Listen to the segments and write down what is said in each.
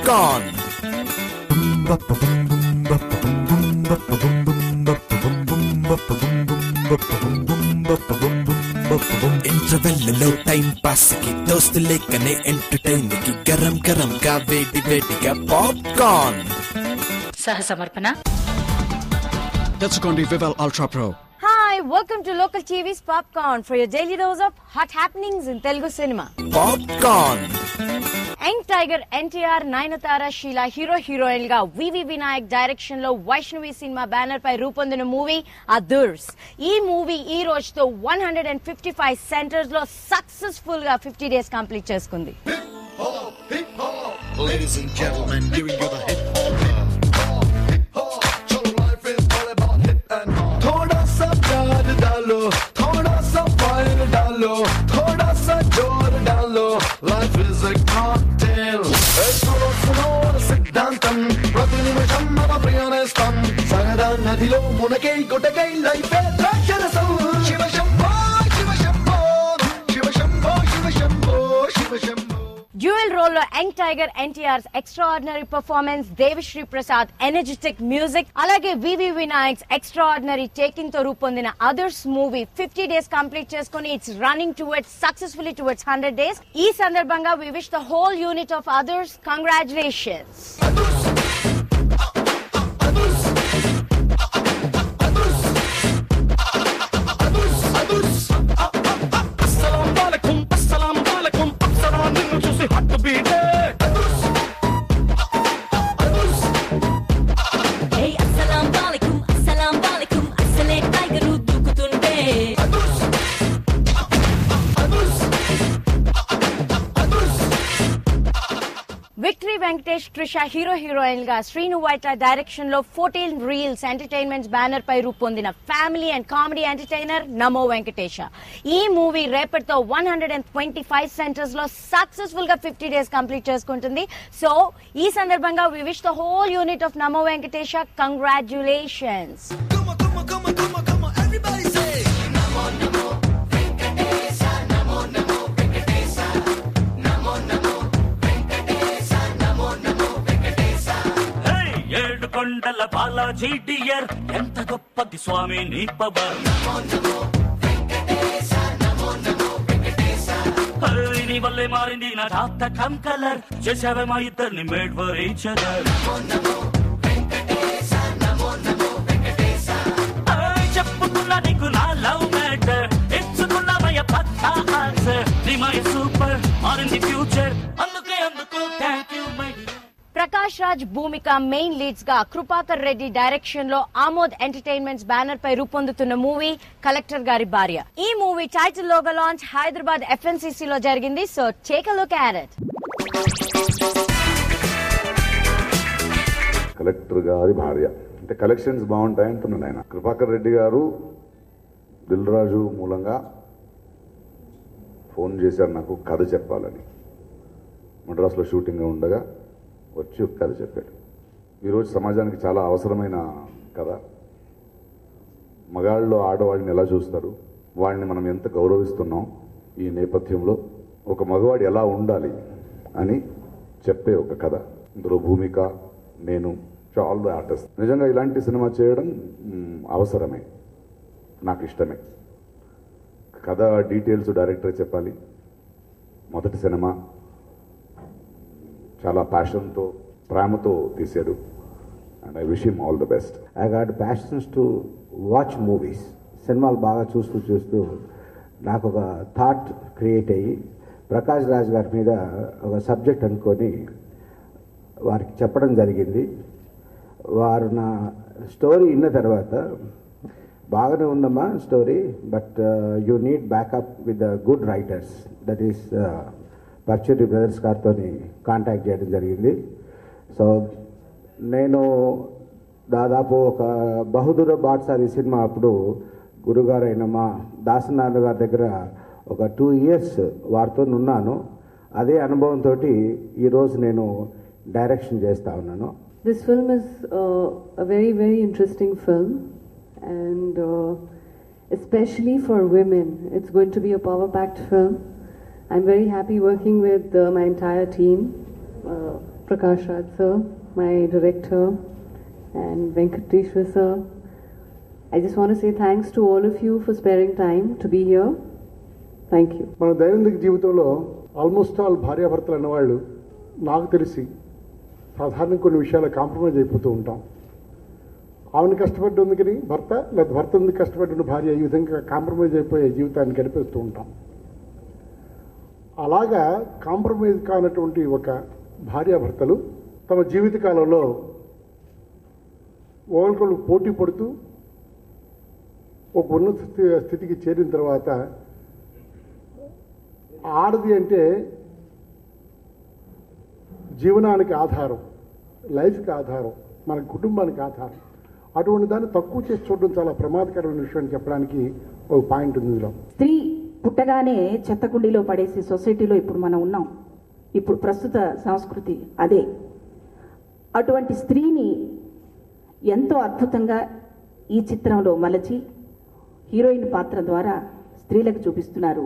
Popcorn. ఇంటర్వెల్లో time pass కి దోస్తులే కనే entertain కి గరం గరం గా వేడి వేడిగా పాప్కార్న్. సహ సమర్పణ తెచ్చుకోండి Vivel ultra pro. Hi, welcome to Local TV's Popcorn for your daily dose of hot happenings in Telugu cinema. Popcorn. Young Tiger NTR, Nayanthara, Sheila heroine గా వివి వినాయక్ డైరెక్షన్ లో వైష్ణవి సినిమా బ్యానర్ పై రూపొందిన మూవీ అదర్స్. ఈ movie ఈ రోజుతో 155 centres లో successful గా 50 days complete చేసుకుంది. Ladies and gentlemen, giving you the hip hop. थोड़ा सा प्यार डालो, थोड़ा सा फायर डालो, थोड़ा सा जोर डालो. Life is a cocktail. सुनो सिद्धांतम प्रति निमिषम मम प्रियनेस्तं सगदा नदिलो मुनके गुटकै लाइफ द्राक्षरसं. शिव शंभो शिव शंभो शिव शंभो शिव शंभो शिव शंभो. డ్యూయల్ రోల్ లో young tiger NTR extraordinary performance, Devisri Prasad energetic music, అలాగే వివి వినాయక్స్ ఎక్స్ట్రాఆర్డినరీ టేకింగ్ తో రూపొందిన అదర్స్ మూవీ 50 days కంప్లీట్ చేసుకుని it's running towards successfully towards 100 days. ఈ సందర్భంగా we wish the whole unit of Adhurs congratulations. Victory Venkatesh Trisha heroine గా శ్రీను వైట డైరెక్షన్ లో 14 reels entertainments banner పై రూపొందిన family and comedy entertainer నమో వెంకటేశ. ఈ మూవీ రేపటితో 125 సెంటర్స్ లో సక్సెస్ఫుల్ గా 50 days కంప్లీట్ చేసుకుంటుంది. సో ఈ సందర్భంగా we wish the whole unit of Namo Venkatesa congratulations. కొండల బాలాజీ డియర్ ఎంత గొప్పది స్వామి నీ పవర్. నీ వల్లే మారింది నా జాతకం కలర్, చేసావే మా ఇద్దరిని మేడ్ ఫర్ ఈచ్ అదర్. చెప్పుకున్నా నీకు నా లవ్ మ్యాటర్, ఇచ్చుకున్నావయ్య పక్కా ఆన్సర్. నీ మై సూపర్ మారింది ఫ్యూచర్, అందుకు thank you my dear. Prakash Raj Bhumika main leads గా కృపాకర్ రెడ్డి డైరెక్షన్ లో ఆమోద్ ఎంటర్టైన్మెంట్స్ బ్యానర్ పై రూపొందుతున్న మూవీ కలెక్టర్ గారి భార్య. ఈ movie title logo launch Hyderabad FNCC లో జరిగింది. So take a look at it. Collector గారి భార్య అంటే కలెక్షన్స్ బాగుంటాయి అంటున్నాను. ఆయన కృపాకర్ రెడ్డి గారు దిల్ రాజు మూలంగా ఫోన్ చేశారు నాకు కథ చెప్పాలని. మద్రాసులో షూటింగ్ ఉండగా వచ్చి ఒక కథ చెప్పాడు. ఈరోజు సమాజానికి చాలా అవసరమైన కథ. మగాళ్ళు ఆడవాళ్ళని ఎలా చూస్తారు, వాడిని మనం ఎంత గౌరవిస్తున్నాం, ఈ నేపథ్యంలో ఒక మగవాడు ఎలా ఉండాలి అని చెప్పే ఒక కథ. ఇందులో భూమిక, నేను, ఆల్ ద ఆర్టిస్ట్. నిజంగా ఇలాంటి సినిమా చేయడం అవసరమే, నాకు ఇష్టమే. కథ డీటెయిల్స్ డైరెక్టర్ చెప్పాలి. మొదటి సినిమా చాలా ప్యాషన్తో, ప్రేమతో తీశాడు. And I wish him all the best. I got passions to watch movies. సినిమాలు బాగా చూస్తూ నాకు ఒక థాట్ క్రియేట్ అయ్యి ప్రకాష్ రాజ్ గారి మీద ఒక సబ్జెక్ట్ అనుకొని వారికి చెప్పడం జరిగింది. వారు నా స్టోరీ విన్న తర్వాత బాగానే ఉందమ్మా story, but you need backup with the good writers. That is Paruchuri brothers గారితో కాంటాక్ట్ చేయడం జరిగింది. సో నేను దాదాపు ఒక బహదూర బాద్షాహీ సినిమా అప్పుడు గురుగారైన మా దాసనారాయణ గారి దగ్గర ఒక 2 years వారితో ఉన్నాను. అదే అనుభవంతో ఈరోజు నేను డైరెక్షన్ చేస్తా ఉన్నాను. This film is a very, very interesting film, and especially for women. It's going to be a power-packed film. I'm very happy working with my entire team. Prakash Raj sir, my director, and Venkateshwar sir. I just want to say thanks to all of you for sparing time to be here. Thank you. మన దైనందిక జీవితంలో almost all భార్యాభర్తలు అన్నవాళ్ళు నాకు తెలిసి సాధారణంగా కొన్ని విషయాలు compromise అయిపోతూ ఉంటాం. ఆమెను కష్టపడి ఉంది కానీ భర్త, లేదా భర్త ఉంది కష్టపడి ఉన్న భార్య, ఈ విధంగా కాంప్రమైజ్ అయిపోయే జీవితాన్ని గడిపేస్తూ ఉంటాం. అలాగా కాంప్రమైజ్ కానటువంటి ఒక భార్యాభర్తలు తమ జీవితకాలంలో ఒకరికొకరు పోటీ పడుతూ ఒక ఉన్నత స్థితికి చేరిన తర్వాత, ఆడది అంటే జీవనానికి ఆధారం, లైఫ్కి ఆధారం, మన కుటుంబానికి ఆధారం. అటువంటి దాన్ని తక్కువ చేసి చూడడం చాలా ప్రమాదకరమైన విషయం అని చెప్పడానికి ఒక పాయింట్ ఉంది ఇందులో. స్త్రీ పుట్టగానే చెత్తకుండీలో పడేసే సొసైటీలో ఇప్పుడు మనం ఉన్నాం. ఇప్పుడు ప్రస్తుత సంస్కృతి అదే. అటువంటి స్త్రీని ఎంతో అద్భుతంగా ఈ చిత్రంలో మలచి హీరోయిన్ పాత్ర ద్వారా స్త్రీలకు చూపిస్తున్నారు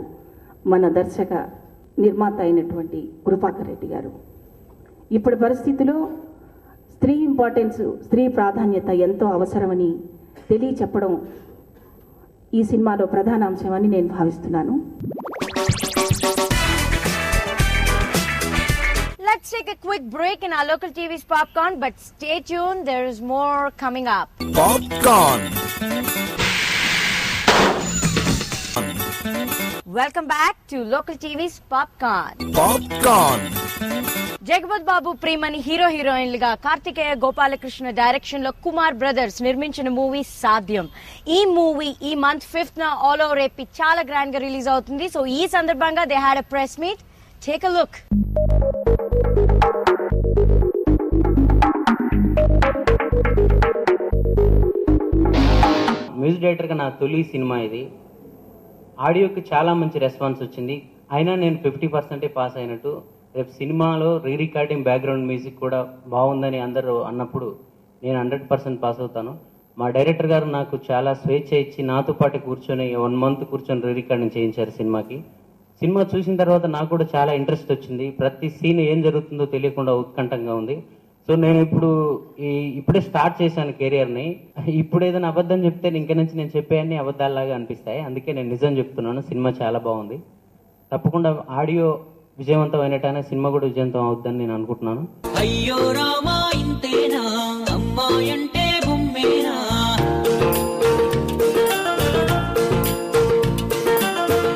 మన దర్శక నిర్మాత అయినటువంటి కృపాకర్ రెడ్డి గారు. ఇప్పటి పరిస్థితిలో స్త్రీ ఇంపార్టెన్స్, స్త్రీ ప్రాధాన్యత ఎంతో అవసరమని తెలియచెప్పడం ఈ సినిమాలో ప్రధాన అంశమని నేను భావిస్తున్నాను. Let's take a quick break in our local TV's Popcorn, but stay tuned, there is more coming up. Popcorn. Welcome back to local TV's Popcorn. Popcorn. Jagapath బాబు ప్రేమని హీరోయిన్లుగా కార్తికేయ గోపాలకృష్ణ డైరెక్షన్ లో కుమార్ బ్రదర్స్ నిర్మించిన మూవీ సాధ్యం. ఈ మూవీ ఈ month 5th all over AP చాలా grand గా release అవుతుంది. సో ఈ సందర్భంగా they had a press meet. Take a look. Music డైరెక్టర్గా నా తొలి సినిమా ఇది. ఆడియోకి చాలా మంచి రెస్పాన్స్ వచ్చింది. అయినా నేను 50% పాస్ అయినట్టు. రేపు సినిమాలో రీ రికార్డింగ్ బ్యాక్గ్రౌండ్ మ్యూజిక్ కూడా బాగుందని అందరూ అన్నప్పుడు నేను 100% పాస్ అవుతాను. మా డైరెక్టర్ గారు నాకు చాలా స్వేచ్ఛ ఇచ్చి నాతో పాటు కూర్చొని 1 month కూర్చొని రీ రికార్డింగ్ చేయించారు సినిమాకి. సినిమా చూసిన తర్వాత నాకు కూడా చాలా ఇంట్రెస్ట్ వచ్చింది. ప్రతి సీన్ ఏం జరుగుతుందో తెలియకుండా ఉత్కంఠంగా ఉంది. సో నేను ఇప్పుడే స్టార్ట్ చేశాను కెరియర్ని. ఇప్పుడు ఏదైనా అబద్ధం చెప్తే ఇంక నుంచి నేను చెప్పేవన్నీ అబద్ధాల్లాగా అనిపిస్తాయి. అందుకే నేను నిజం చెప్తున్నాను. సినిమా చాలా బాగుంది. తప్పకుండా ఆడియో విజయవంతమైనట్టయినా సినిమా కూడా విజయవంతం అవుద్దని నేను అనుకుంటున్నాను. అయ్యో రామా ఇంతేనా అమ్మాయంటే బొమ్మేనా,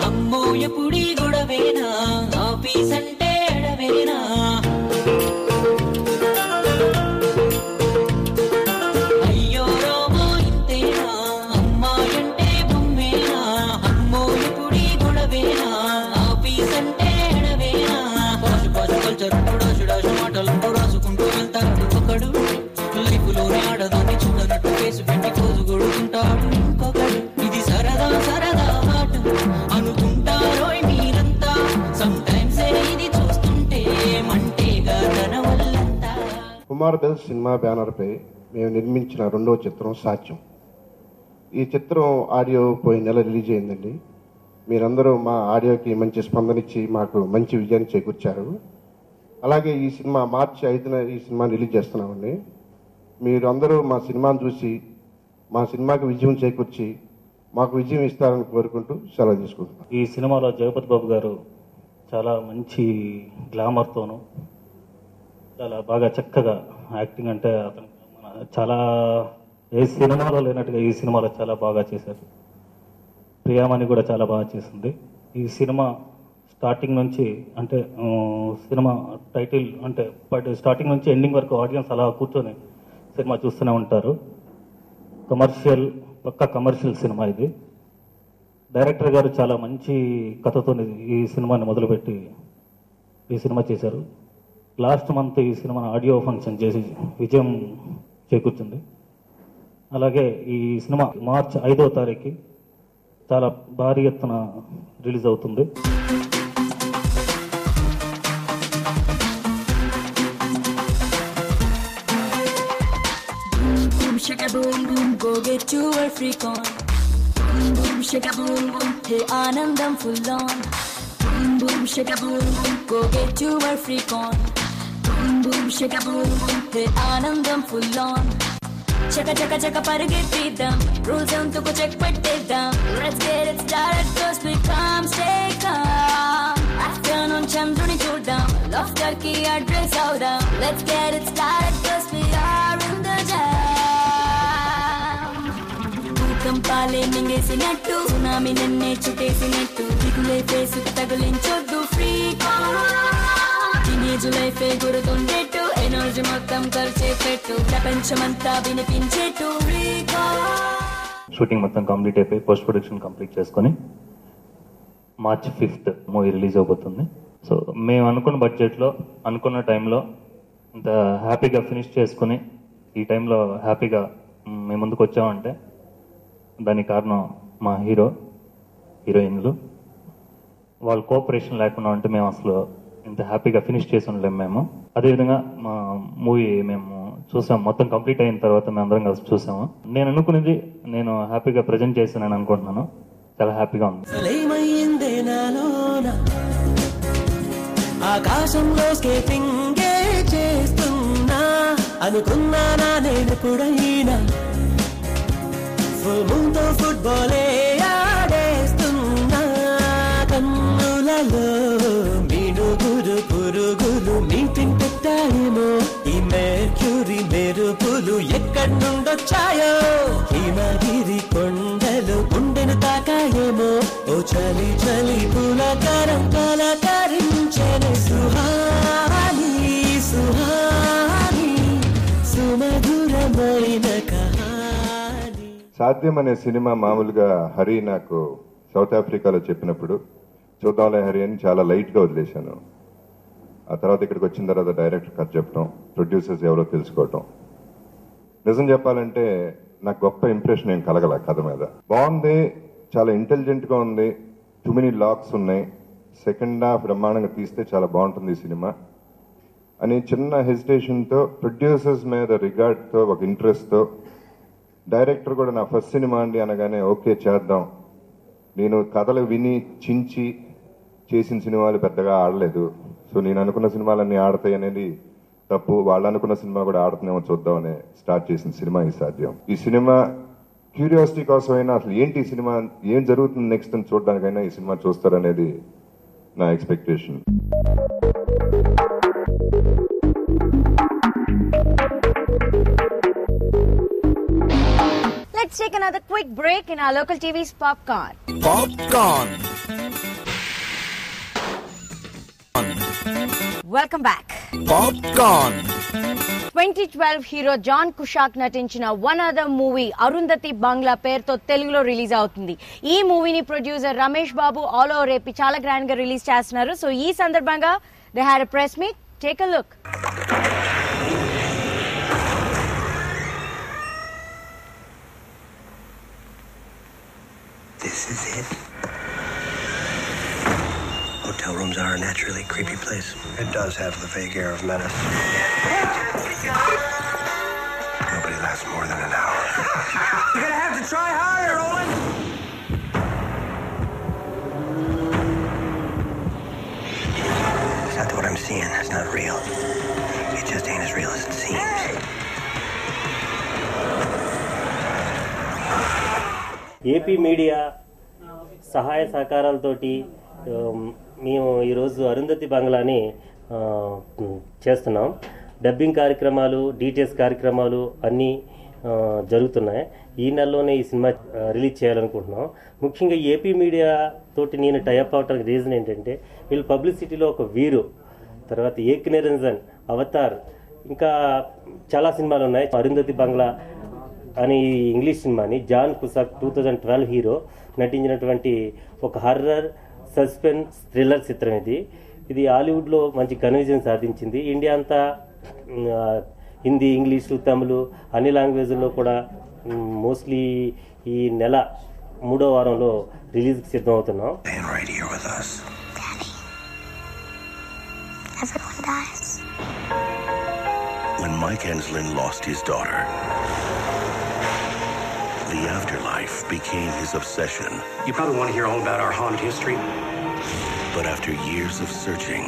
అమ్మో ఎప్పుడీ గొడవేనా, ఆఫీస్ అంటే ఎడవేనా, అయ్యో రామా ఇంతేనా అమ్మాయంటే బొమ్మేనా, అమ్మో ఎప్పుడీ గొడవేనా, ఆఫీస్ అంటే ఎడవేనా, పాసు పాసు కల్చర్ మాటలు రాసుకుంటూ వెళ్తాడు ఒకడు, లైఫ్ లోనే ఆడదాన్ని చూడనట్టు కేసు పెట్టి కోసు కొడుకుంటాడు ఇంకొకడు. ఇది సరదా సరదా ఆట అనుకుంటారో మీరంతా, సమ్ టైమ్స్ ఇది చూస్తుంటే మంటేగా తన వల్లంతా. కుమార్ బెల్ సినిమా బ్యానర్పై మేము నిర్మించిన 2వ చిత్రం సాధ్యం. ఈ చిత్రం ఆడియో పోయిన నెల రిలీజ్ అయిందండి. మీరందరూ మా ఆడియోకి మంచి స్పందన ఇచ్చి మాకు మంచి విజయాన్ని చేకూర్చారు. అలాగే ఈ సినిమా మార్చి 5న ఈ సినిమాని రిలీజ్ చేస్తున్నామండి. మీరు అందరూ మా సినిమాను చూసి మా సినిమాకి విజయం చేకూర్చి మాకు విజయం ఇస్తారని కోరుకుంటూ సెలవు తీసుకుంటున్నాను. ఈ సినిమాలో జగపత్ బాబు గారు చాలా మంచి గ్లామర్తోనూ చాలా బాగా చక్కగా యాక్టింగ్, అంటే అతను చాలా ఏ సినిమాలో లేనట్టుగా ఈ సినిమాలో చాలా బాగా చేశారు. ప్రియామణి కూడా చాలా బాగా చేసింది. ఈ సినిమా స్టార్టింగ్ నుంచి అంటే సినిమా టైటిల్ అంటే స్టార్టింగ్ నుంచి ఎండింగ్ వరకు ఆడియన్స్ అలా కూర్చొని సినిమా చూస్తూనే ఉంటారు. పక్కా కమర్షియల్ సినిమా ఇది. డైరెక్టర్ గారు చాలా మంచి కథతో ఈ సినిమాని మొదలుపెట్టి ఈ సినిమా చేశారు. లాస్ట్ మంత్ ఈ సినిమాను ఆడియో ఫంక్షన్ చేసి విజయం చేకూర్చింది. అలాగే ఈ సినిమా మార్చి 5వ తారీఖు చాలా భారీ ఎత్తున రిలీజ్ అవుతుంది. Shaka boom boom, go get your freak on. Boom boom, shaka boom boom, hey Anandam full on. Boom boom, shaka boom boom, go get your freak on. Boom boom, shake a boom boom. Hey, Anandam full on. Chaka chaka chaka పరిగెత్తిద్దాం. Rules అంతకు check పెట్టేద్దాం. Let's get it started, cause we calm, stay calm. Afternoon చంద్రుని చూద్దాం. Laughter కి address అవుదాం. Let's get it started, cause we are in the jam. భూకంపాలే మింగేసినట్టు, tsunami నన్నే చుట్టేసినట్టు, దిగులే ఫేసుకు తగిలించొద్దు ఫ్రీ టీనేజ్ లైఫే గురుతుండేట్టు, ఎనర్జీ మొత్తం ఖర్చే పెట్టు, ప్రపంచమంతా వినిపించేట్టు ఫ్రీ షూటింగ్ మొత్తం కంప్లీట్ అయిపోయి పోస్ట్ ప్రొడక్షన్ కంప్లీట్ చేసుకొని March 5th మూవీ రిలీజ్ అవబోతుంది. సో మేము అనుకున్న బడ్జెట్లో అనుకున్న టైంలో ఇంత హ్యాపీగా ఫినిష్ చేసుకుని ఈ టైంలో హ్యాపీగా మేము ముందుకు వచ్చామంటే దానికి కారణం మా హీరోయిన్లు. వాళ్ళ కోఆపరేషన్ లేకుండా ఉంటే మేము అసలు ఇంత హ్యాపీగా ఫినిష్ చేసి ఉండలేము మేము. అదేవిధంగా మా మూవీ మేము చూసాము, మొత్తం కంప్లీట్ అయిన తర్వాత మేము అందరం కలిసి చూసాము. నేను అనుకునేది నేను హ్యాపీగా ప్రజెంట్ చేశానని అనుకుంటున్నాను. చాలా హ్యాపీగా ఉంది. ఆకాశంలో స్కేటింగ్ చేస్తున్నా అనుకున్నానా నేను ఎప్పుడైనా, ఫుల్ మూన్తో ఫుట్బాలే ఆడేస్తున్నా, కన్నులలో మినుగురు పురుగులు మీటింగ్ పెట్టాయేమో, ఈ మెర్క్యూరీ మెరుపులు ఎక్కడి నుండొచ్చాయో, హిమగిరి కొండలు గుండెను తాకాయేమో, ఓ చలి చలి పులకరం కలకరించెను, సుహాని సుహాని సుమధురమైన కహాని. సాధ్యం అనే సినిమా మామూలుగా హరి నాకు సౌత్ ఆఫ్రికాలో చెప్పినప్పుడు చూద్దాంలే హరి అని చాలా లైట్గా వదిలేశాను. ఆ తర్వాత ఇక్కడికి వచ్చిన తర్వాత డైరెక్టర్ కథ చెప్పడం, ప్రొడ్యూసర్స్ ఎవరో తెలుసుకోవటం, నిజం చెప్పాలంటే నాకు గొప్ప ఇంప్రెషన్ ఏం కలగల. కథ మీద బాగుంది, చాలా ఇంటెలిజెంట్గా ఉంది, టూ మెనీ లాక్స్ ఉన్నాయి, సెకండ్ హాఫ్ బ్రహ్మాండంగా తీస్తే చాలా బాగుంటుంది ఈ సినిమా అని చిన్న హెసిటేషన్తో, ప్రొడ్యూసర్స్ మీద రిగార్డ్తో, ఒక ఇంట్రెస్ట్తో, డైరెక్టర్ కూడా నా ఫస్ట్ సినిమా అండి అనగానే ఓకే చేద్దాం. నేను కథలు విని చించి చేసిన సినిమాలు పెద్దగా ఆడలేదు. సో నేను అనుకున్న సినిమాలన్నీ ఆడతాయి అనేది తప్పు, వాళ్ళు అనుకున్న సినిమా కూడా ఆడుతున్నామో చూద్దామని స్టార్ట్ చేసిన సినిమా ఈ సాధ్యం. ఈ సినిమా క్యూరియాసిటీ కోసమైనా, అసలు ఏంటి ఈ సినిమా, ఏం జరుగుతుంది నెక్స్ట్ అని చూడడానికైనా ఈ సినిమా చూస్తారనేది నా expectation. Let's take another quick break in our local TV's Popcorn. Welcome back. Popcorn. 2012 hero John Cusack నటించిన one other movie Arundhati Bangla పేరుతో తెలుగులో రిలీజ్ అవుతుంది. ఈ మూవీని producer Ramesh Babu all over AP చాలా గ్రాండ్ గా రిలీజ్ చేస్తున్నారు. సో ఈ సందర్భంగా they had a press meet. Take a look. This is it. Hotel rooms are a naturally creepy place. It does have the vague air of menace. Nobody lasts more than an hour. You're gonna have to try harder, Owen! It's not that what I'm seeing is not real. It just ain't as real as it seems. AP media సహాయ సహకారాలతోటి మేము ఈరోజు అరుంధతి బంగ్లాని చేస్తున్నాం. Dubbing కార్యక్రమాలు, details కార్యక్రమాలు అన్నీ జరుగుతున్నాయి. ఈ నెలలోనే ఈ సినిమా రిలీజ్ చేయాలనుకుంటున్నాం. ముఖ్యంగా ఏపీ మీడియా తోటి నేను టైఅప్ అవడానికి రీజన్ ఏంటంటే, వీళ్ళు పబ్లిసిటీలో ఒక వీరు, తర్వాత ఏక్ నిరంజన్, అవతార్, ఇంకా చాలా సినిమాలు ఉన్నాయి. అరుంధతి బంగ్లా అని ఇంగ్లీష్ సినిమాని జాన్ కుషాక్ 2012 హీరో నటించినటువంటి ఒక హర్రర్ సస్పెన్స్ థ్రిల్లర్ చిత్రం ఇది హాలీవుడ్లో మంచి కన్విజన్ సాధించింది. ఇండియా అంతా హిందీ, ఇంగ్లీషు, తమిళ్ అన్ని లాంగ్వేజ్ల్లో కూడా మోస్ట్లీ ఈ నెల 3వ వారంలో రిలీజ్కి సిద్ధం అవుతున్నాం. When Mike Enslin lost his daughter, the afterlife became his obsession. You probably want to hear all about our haunted history. But after years of searching,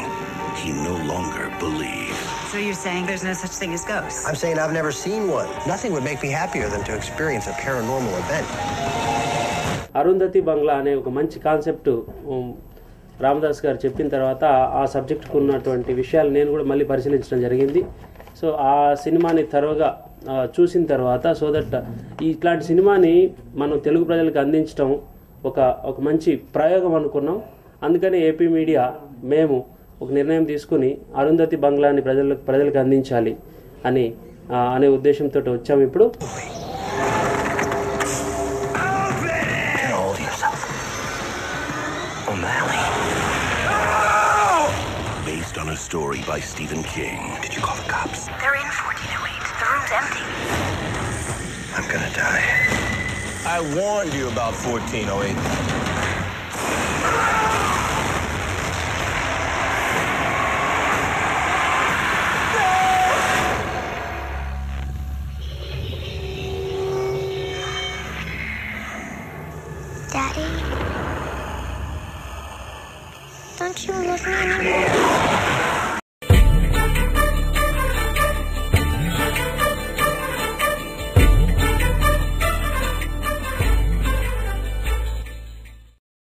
he no longer believed. So you're saying there's no such thing as ghosts? I'm saying I've never seen one. Nothing would make me happier than to experience a paranormal event. Arundhati బంగ్లా అనే ఒక మంచి concept Ramdas గారు చెప్పిన తర్వాత ఆ సబ్జెక్టుకు ఉన్నటువంటి విషయాలు నేను కూడా మళ్ళీ పరిశీలించడం జరిగింది. సో ఆ సినిమాని త్వరగా చూసిన తర్వాత సో దట్ ఇట్లాంటి సినిమాని మనం తెలుగు ప్రజలకు అందించడం ఒక మంచి ప్రయోగం అనుకున్నాం. అందుకని ఏపీ మీడియా మేము ఒక నిర్ణయం తీసుకుని అరుంధతి బంగ్లాని ప్రజలకు అందించాలి అనే ఉద్దేశంతో వచ్చాము. ఇప్పుడు Based on a story by Stephen King. Did you call the cops? They're in 1408. The room's empty. I'm gonna die. I warned you about 1408. Daddy, don't you love me anymore?